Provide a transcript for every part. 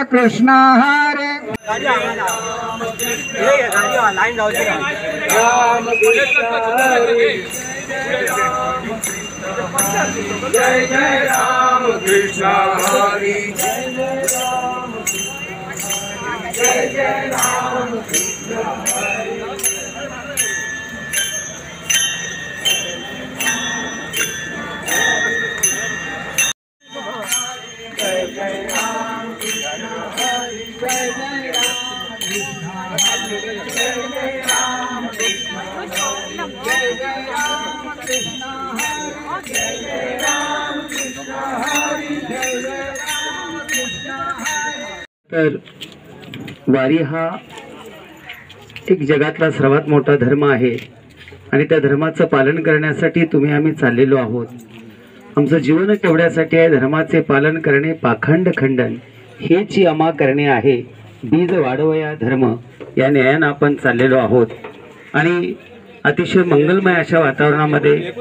राम कृष्ण हरे राम कृष्ण हरे जय जय राम कृष्ण हरे जय जय राम कृष्ण हरे जय जय राम कृष्ण हरे जय जय राम कृष्ण हरे जय जय राम कृष्ण हरे जय जय राम कृष्ण हरे जय जय राम कृष्ण हरे जय जय राम कृष्ण हरे। तर वारी हा एक जगातला सर्वात मोठा धर्म आहे आणि त्या धर्माचं पालन करण्यासाठी तुम्ही आम्ही चाललेलो आहोत। आमचं जीवन केवढ्यासाठी आहे? धर्माचे पालन करणे, पाखंड खंडन हेची अमा करणे आहे। बीज वाढवया धर्म या न्यायानं आपण चाललेलो आहोत आणि अतिशय मंगलमय अशा वातावरणामध्ये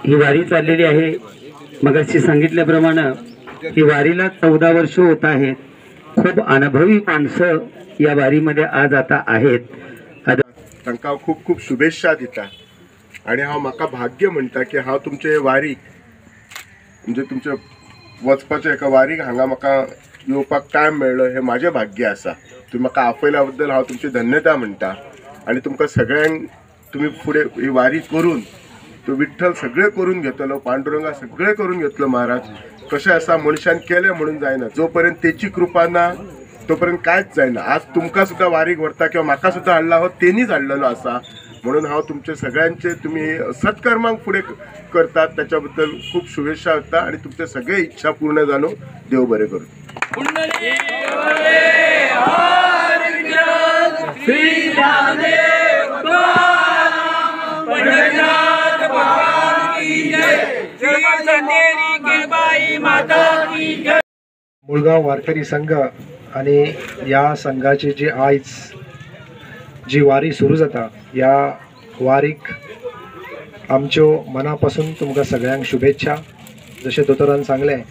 ही वारी चाललेली आहे। मगाशी सांगितल्याप्रमाणे ही वारीला 14 वर्ष होत आहेत। खूप अनुभवी माणसं या वारीमध्ये आज आता आहेत। तांकां खूप खूप शुभेच्छा दिता आणि हांव म्हाका भाग्य म्हणटा की हांव तुमचे वारीक म्हणजे तुमचे वचपाचे एका वारीक हांगा म्हाका येवपाक टायम मेळ्ळो हे माझे भाग्य आसा। तुम्ही म्हाका आपयल्या बद्दल हांव तुमची धन्यता म्हणटा आणि तुमकां सगळ्यांक तुम्ही फुडें ही वारी करून तो विठ्ठल सगळे करून घेतलो, पांडुरंगा सगळे करून घेतलो। महाराज कशें आसा मनशान केलें म्हणून जायना, जो पर्यंत तेची कृपा ना तोपर्यंत कांयच जायना। आज तुमकां सुद्दां वारीक व्हरता किंवा म्हाका सुद्दां हाडला हो तेणीच हाडलेलो आसा म्हणून हांव तुमचे सगळ्यांचे तुम्ही सत्कर्मांक फुडें करतात त्याच्या बद्दल खूप शुभेच्छा दिता आणि तुमचे सगळे इच्छा पूर्ण जाणो। देव बरें करूं। मुळगाव वारकरी संघ आणि या संघाची जी आयज जी वारी सुरू जाता या वारीक आमच्यो मनापासून तुमकां सगळ्यांक शुभेच्छा। जशें दोतोरान सांगलें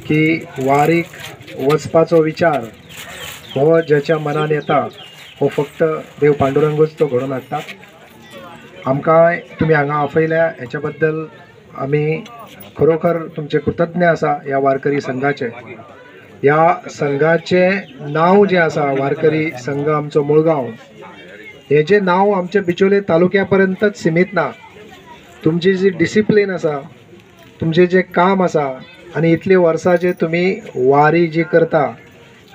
की वारीक वचपाचो विचार हो ज्याच्या मनान येता हो फक्त देव पांडुरंगूच तो घडोवन हाडटा। आमकां तुमी हांगा आपयल्या हेच्या बद्दल आमी खरोखर तुमचे कृतज्ञ आसा। या वारकरी संघाचे या संघाचे नाव जे आसा वारकरी संघ आमचो मुळगांव हे जे नाव आमच्या बिचोले तालुक्या पर्यंतच सीमित ना। तुमची जी डिसिप्लिन आसा, तुमचे जे काम आसा आणि इतली वर्सां जे तुम्ही वारी जी करता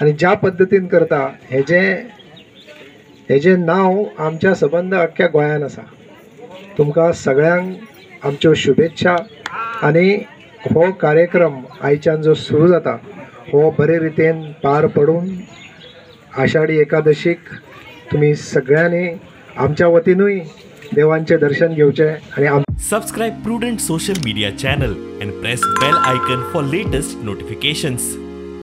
आणि ज्या पद्धतीन करता हेजे नाव आमच्या संबंध अख्ख्या गोंयान आसा। तुमकां सगळ्यांक आमच्यो शुभेच्छा आणि हो कार्यक्रम आयच्यान जो सुरू जाता हो बरे रितीन पार पडून आषाढी एकादशीक तुम्ही सगळ्यांनी आमच्या वतीनूय देवांचे दर्शन घेवचे आणि Subscribe Prudent social media channel and press bell icon for latest notifications.